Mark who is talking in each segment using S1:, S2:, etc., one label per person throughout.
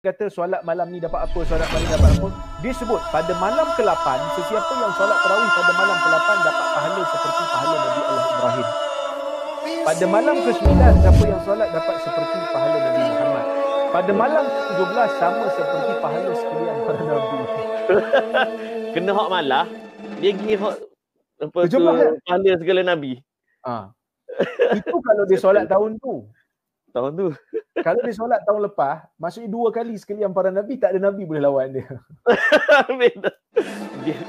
S1: kata solat malam ni dapat apa, solat malam ni dapat apa. Dia sebut pada malam ke-8, sesiapa yang solat tarawih pada malam ke-8 dapat pahala seperti pahala Nabi Allah Ibrahim. Pada malam ke-9, siapa yang solat dapat seperti pahala Nabi Muhammad. Pada malam ke-17 sama seperti pahala sekalian para Nabi.
S2: Kena hak malah, dia pergi hak apa tu, pahala segala Nabi.
S1: Itu kalau dia solat tahun tu. Kalau dia solat tahun lepas, maksudnya 2 kali sekalian para Nabi, tak ada Nabi boleh lawan dia.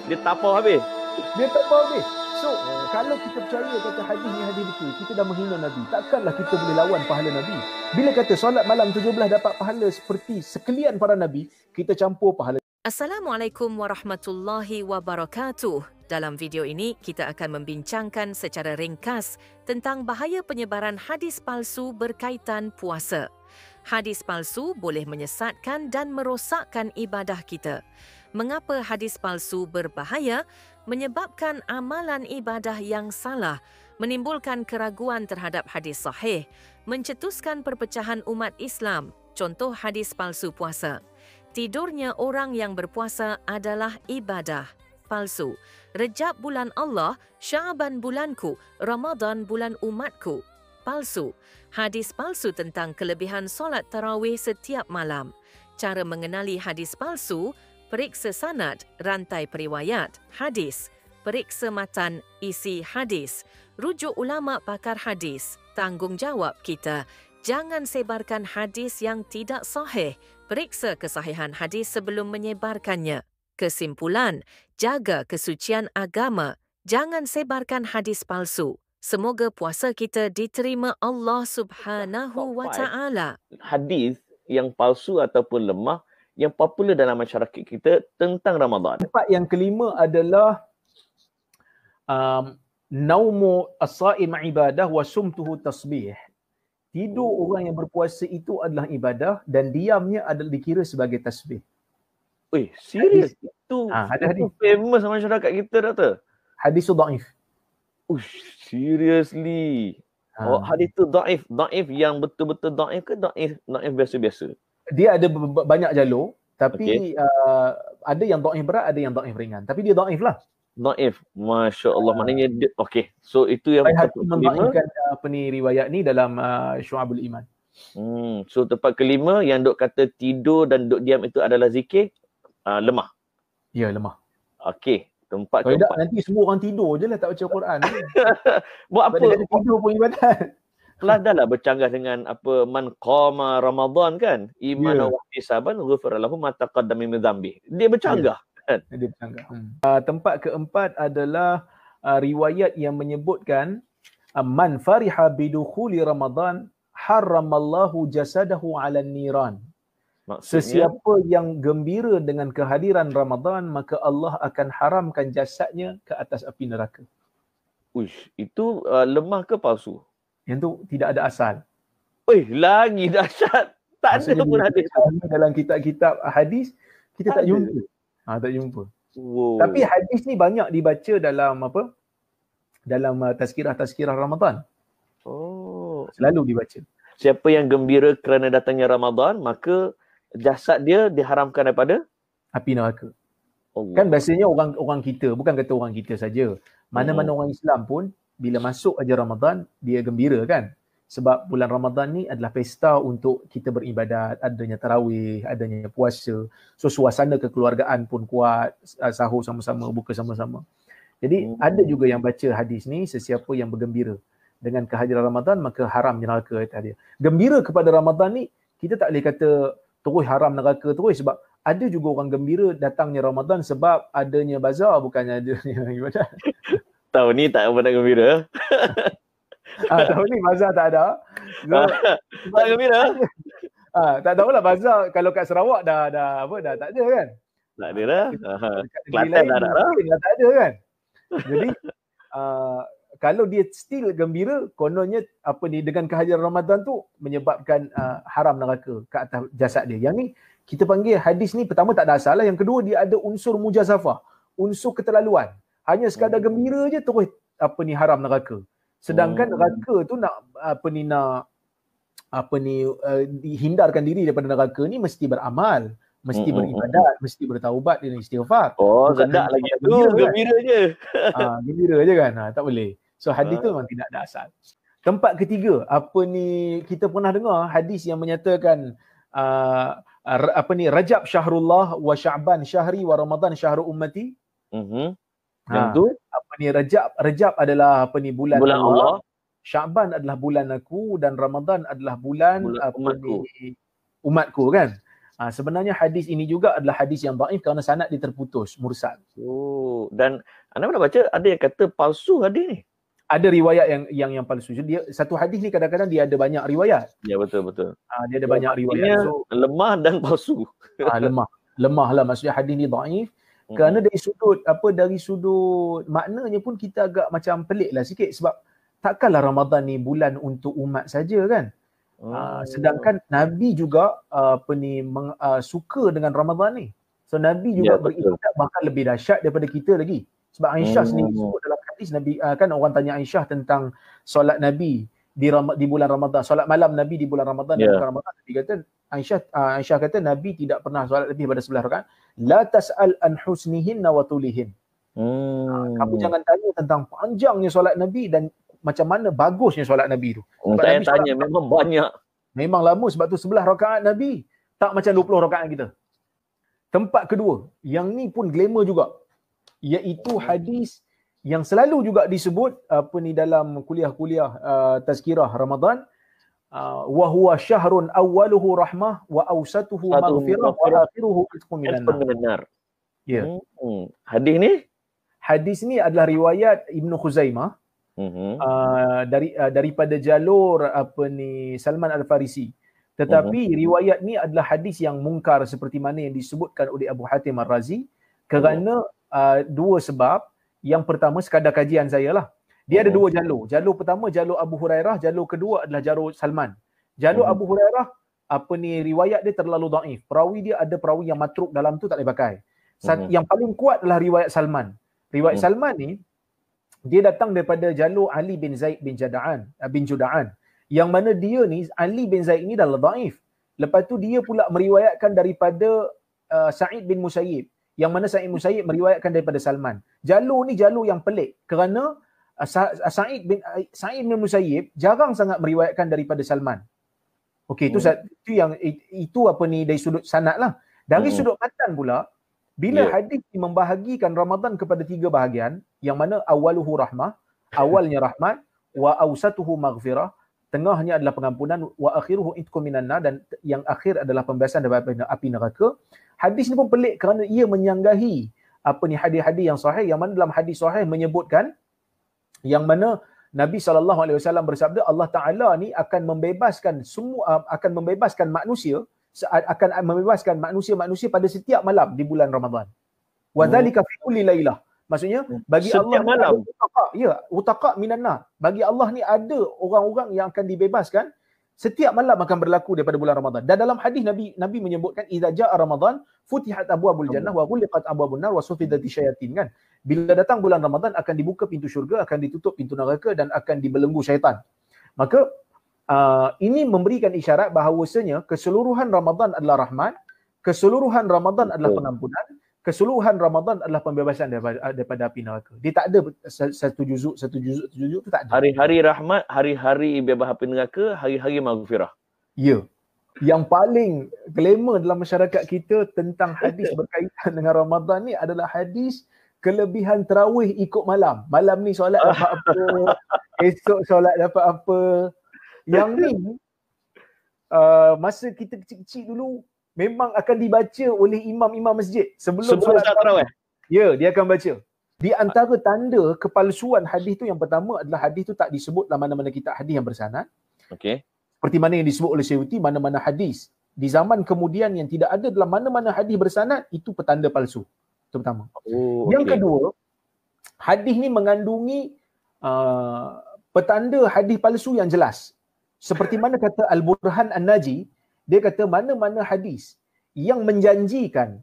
S2: dia tapau habis.
S1: So, kalau kita percaya kata hadis ni hadis betul, kita dah menghina Nabi. Takkanlah kita boleh lawan pahala Nabi. Bila kata solat malam 17 dapat pahala seperti sekalian para Nabi, kita campur pahala.
S3: Assalamualaikum warahmatullahi wabarakatuh. Dalam video ini, kita akan membincangkan secara ringkas tentang bahaya penyebaran hadis palsu berkaitan puasa. Hadis palsu boleh menyesatkan dan merosakkan ibadah kita. Mengapa hadis palsu berbahaya? Menyebabkan amalan ibadah yang salah, menimbulkan keraguan terhadap hadis sahih, mencetuskan perpecahan umat Islam. Contoh hadis palsu puasa. Tidurnya orang yang berpuasa adalah ibadah. Palsu. Rejab bulan Allah, Sya'ban bulanku, Ramadan bulan umatku. Palsu. Hadis palsu tentang kelebihan solat tarawih setiap malam. Cara mengenali hadis palsu, periksa sanad, rantai periwayat, hadis. Periksa matan, isi hadis. Rujuk ulama pakar hadis. Tanggungjawab kita. Jangan sebarkan hadis yang tidak sahih. Periksa kesahihan hadis sebelum menyebarkannya. Kesimpulan, jaga kesucian agama. Jangan sebarkan hadis palsu. Semoga puasa kita diterima Allah Subhanahu wa Ta'ala.
S2: Hadis yang palsu ataupun lemah yang popular dalam masyarakat kita tentang Ramadan.
S1: Tempat yang kelima adalah naumu as-saim ibadah wa sumtuhu tasbih. Tidur orang yang berpuasa itu adalah ibadah dan diamnya adalah dikira sebagai tasbih.
S2: Serius? Itu famous masyarakat kita, Doktor?
S1: Hadis tu dhaif.
S2: Seriously? Hadis tu dhaif. Dhaif yang betul-betul dhaif ke dhaif biasa-biasa?
S1: Dia ada banyak jalur, tapi ada yang dhaif berat, ada yang dhaif ringan. Tapi dia dhaif lah.
S2: Dhaif. Masya Allah. Maknanya dia, so itu yang
S1: Hakim mendhaifkan riwayat ni dalam Syu'abul Iman.
S2: So tempat kelima yang dok kata tidur dan dok diam itu adalah zikir, lemah.
S1: Ya, lemah.
S2: Tempat
S1: kalau keempat. Nanti semua orang tidur je lah tak baca Quran.
S2: Buat apa?
S1: Tidur pun ibadat.
S2: Plus dah lah bercanggah dengan apa man qama Ramadan kan, iman wa ihtisaban ghufira lahu ma taqaddama min dzambi. Dia bercanggah kan.
S1: Dia bercanggah. Tempat keempat adalah riwayat yang menyebutkan man fariha bidukhuli Ramadan haramallahu jasadahu 'alan niran. Sesiapa yang gembira dengan kehadiran Ramadan, maka Allah akan haramkan jasadnya ke atas api neraka.
S2: Itu lemah ke palsu?
S1: Yang tu tidak ada asal.
S2: Lagi dahsyat. Tak ada pun hadis.
S1: Dalam kitab-kitab hadis, kita tak jumpa. Tak jumpa. Tapi hadis ni banyak dibaca dalam apa? Dalam tazkirah-tazkirah Ramadan. Selalu dibaca.
S2: Siapa yang gembira kerana datangnya Ramadan, maka jasad dia diharamkan daripada
S1: api neraka. Kan biasanya orang kita, bukan kata orang kita saja. Mana-mana orang Islam pun bila masuk aja Ramadan, dia gembira kan? Sebab bulan Ramadan ni adalah pesta untuk kita beribadat, adanya tarawih, adanya puasa. So suasana kekeluargaan pun kuat, sahur sama-sama, buka sama-sama. Jadi ada juga yang baca hadis ni, sesiapa yang bergembira dengan kehadiran Ramadan, maka haram neraka kata dia. Gembira kepada Ramadan ni, kita tak boleh kata terus haram neraka terus, sebab ada juga orang gembira datangnya Ramadan sebab adanya bazar, bukannya adanya ibadat.
S2: Tahun ni tak apa nak gembira.
S1: Tahun ni bazar tak ada.
S2: Tak gembira.
S1: Tak tahulah bazar kalau kat Sarawak dah tak ada kan?
S2: Tak ada dah. Kelantan dah tak ada.
S1: Tak ada kan? Jadi kalau dia still gembira, kononnya dengan kehadiran Ramadan tu menyebabkan haram neraka ke atas jasad dia. Yang ni kita panggil hadis ni, pertama tak ada asal lah. Yang kedua, dia ada unsur mujazafah, unsur keterlaluan. Hanya sekadar gembira je terus haram neraka. Sedangkan neraka tu nak hindarkan diri daripada neraka ni mesti beramal, mesti beribadat, mesti bertaubat dan istighfar.
S2: Oh,
S1: Bukan
S2: sedap lagi tu, gembira je.
S1: Gembira je kan. Tak boleh. So hadis tu memang tidak ada asal. Tempat ketiga, kita pernah dengar hadis yang menyatakan Rajab syahrullah wa Sya'ban syahri wa Ramadan syahru ummati.
S2: Yang tu
S1: Rajab adalah bulan
S2: Allah.
S1: Sya'ban adalah bulan aku dan Ramadan adalah bulan umatku kan. Sebenarnya hadis ini juga adalah hadis yang dhaif kerana sanad dia terputus, mursal.
S2: Oh, dan anda pernah baca ada yang kata palsu hadis ni?
S1: Ada riwayat yang palsu. Dia satu hadis ni kadang-kadang dia ada banyak riwayat.
S2: Ya, betul.
S1: Dia ada banyak riwayat.
S2: So, lemah dan palsu.
S1: Lemah lah, maksudnya hadis ni dhaif. Kerana dari sudut maknanya pun kita agak macam pelik lah sikit, sebab takkanlah Ramadan ni bulan untuk umat saja kan. Sedangkan Nabi juga suka dengan Ramadan ni. So Nabi juga beribadat bahkan lebih dahsyat daripada kita lagi. Sebab Aisyah sendiri sebut dalam hadis Nabi, kan orang tanya Aisyah tentang solat Nabi di bulan Ramadan, solat malam Nabi di bulan Ramadan dan bukan Ramadan. Nabi kata, Aisyah kata Nabi tidak pernah solat lebih daripada 11 rakaat. La tas'al an husnihinna wa tulihin. Kamu jangan tanya tentang panjangnya solat Nabi dan macam mana bagusnya solat Nabi tu.
S2: Saya tanya memang banyak.
S1: Memang lama, sebab tu 11 rakaat Nabi tak macam 20 rakaat kita. Tempat kedua, yang ni pun glamour juga, iaitu hadis yang selalu juga disebut dalam kuliah-kuliah tazkirah Ramadan, wa huwa syahrun awwaluhu rahmah wa awsatuhu maghfirah wa akhiruhu itqun minan nar. Ya. Hadis ni adalah riwayat Ibnu Khuzaimah daripada jalur Salman Al-Farisi. Tetapi riwayat ni adalah hadis yang mungkar seperti mana yang disebutkan oleh Abu Hatim Ar-Razi kerana dua sebab. Yang pertama, sekadar kajian saya lah. Dia ada dua jalur. Jalur pertama jalur Abu Hurairah, jalur kedua adalah jalur Salman. Jalur Abu Hurairah riwayat dia terlalu dhaif. Perawi dia ada perawi yang matruk dalam tu, tak boleh pakai. Yang paling kuat adalah riwayat Salman. Riwayat Salman ni dia datang daripada jalur Ali bin Zaid bin Juda'an. Yang mana dia ni, Ali bin Zaid ni dah dhaif. Lepas tu dia pula meriwayatkan daripada Sa'id bin Musayyib. Yang mana Sa'id bin Musayyib meriwayatkan daripada Salman. Jalur ni jalur yang pelik kerana Sa'id bin Musayyib jarang sangat meriwayatkan daripada Salman. Okey, itu dari sudut sanad lah. Dari sudut matan pula, bila hadis membahagikan Ramadan kepada 3 bahagian, yang mana awaluhu rahmah, awalnya rahmat, wa awsatuhu maghfirah, tengahnya adalah pengampunan, wa akhiruhu itqun minan nar, dan yang akhir adalah pembebasan daripada api neraka. Hadis ni pun pelik kerana ia menyanggahi hadis-hadis yang sahih, yang mana dalam hadis sahih menyebutkan yang mana Nabi SAW bersabda, Allah Ta'ala ni akan membebaskan manusia pada setiap malam di bulan Ramadan. Wa dzalika fi kulli lailah. Maksudnya bagi
S2: setiap
S1: Allah
S2: malam.
S1: Utaqa minan nar. Bagi Allah ni ada orang-orang yang akan dibebaskan setiap malam akan berlaku daripada bulan Ramadan. Dan dalam hadis Nabi menyebutkan idza jaa Ramadan futihat abwabul jannah wa ghuliqat abwabun nar wa sufidati syayatin kan. Bila datang bulan Ramadan akan dibuka pintu syurga, akan ditutup pintu neraka dan akan dibelenggu syaitan. Maka ini memberikan isyarat bahawasanya keseluruhan Ramadan adalah rahmat, keseluruhan Ramadan adalah pengampunan, keseluruhan Ramadan adalah pembebasan daripada api neraka. Dia tak ada satu juzuk tu tak ada.
S2: Hari-hari rahmat, hari-hari bebas api neraka, hari-hari maghfirah.
S1: Ya. Yang paling glamour dalam masyarakat kita tentang hadis berkaitan dengan Ramadan ni adalah hadis kelebihan tarawih ikut malam. Malam ni solat dapat apa, esok solat dapat apa. Yang ni masa kita kecil-kecil dulu memang akan dibaca oleh imam-imam masjid sebelum solat tarawih. Ya, dia akan baca. Di antara tanda kepalsuan hadis tu, yang pertama adalah hadis tu tak disebut dalam mana-mana kitab hadis yang bersanad.
S2: Okey. Seperti
S1: mana yang disebut oleh Syuuti, mana-mana hadis di zaman kemudian yang tidak ada dalam mana-mana hadis bersanad, itu petanda palsu. Itu pertama. Yang kedua, hadis ni mengandungi petanda hadis palsu yang jelas. Seperti mana kata Al-Burhan An-Naji, dia kata mana-mana hadis yang menjanjikan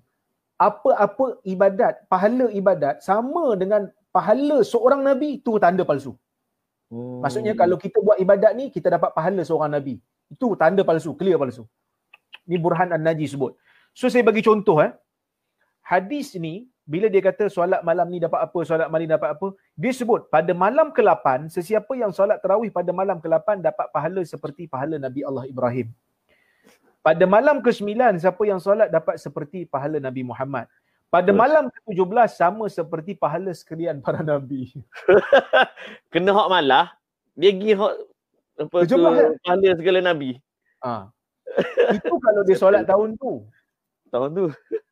S1: apa-apa ibadat, pahala ibadat sama dengan pahala seorang Nabi, itu tanda palsu. Maksudnya kalau kita buat ibadat ni, kita dapat pahala seorang Nabi. Itu tanda palsu, clear palsu. Ni Burhan An-Naji sebut. So saya bagi contoh hadis ni bila dia kata solat malam ni dapat apa, solat malam ni dapat apa, dia sebut pada malam ke-8 sesiapa yang solat tarawih pada malam ke-8 dapat pahala seperti pahala Nabi Allah Ibrahim. Pada malam ke-9 siapa yang solat dapat seperti pahala Nabi Muhammad. Pada malam ke-17 sama seperti pahala sekalian para nabi.
S2: Kena hak malah, dia pergi hak apa tu pahala segala nabi.
S1: Itu kalau dia solat tahun tu.
S2: Tahun tu.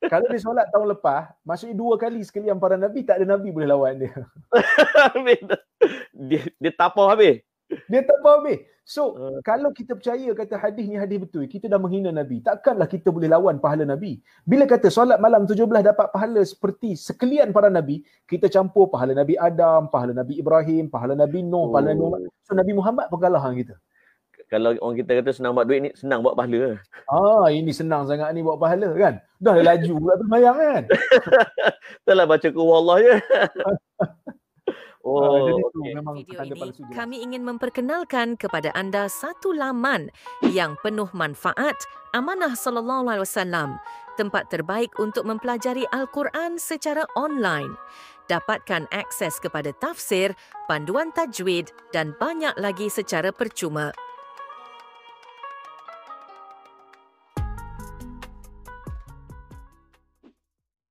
S1: Kalau dia solat tahun lepas, maksudnya 2 kali sekalian para nabi, tak ada nabi boleh lawan dia.
S2: dia tapau habis.
S1: Dia tapau habis. So, kalau kita percaya kata hadis ni hadis betul, kita dah menghina nabi. Takkanlah kita boleh lawan pahala nabi. Bila kata solat malam 17 dapat pahala seperti sekalian para nabi, kita campur pahala Nabi Adam, pahala Nabi Ibrahim, pahala Nabi Nuh, pahala Nabi Muhammad. So Nabi Muhammad pengalah kita.
S2: Kalau orang kita kata senang buat duit ni, senang buat pahala.
S1: Ini senang sangat ni buat pahala kan. Dah laju pula sembahyang kan.
S2: Taklah baca qul Allah je.
S1: Jadi itu
S2: okey.
S1: memang
S3: Video
S1: tanda
S3: ini
S1: palsu jelas.
S3: kami ingin memperkenalkan kepada anda satu laman yang penuh manfaat, Amanah Sallallahu Alaihi Wasallam, tempat terbaik untuk mempelajari Al-Quran secara online. Dapatkan akses kepada tafsir, panduan tajwid dan banyak lagi secara percuma.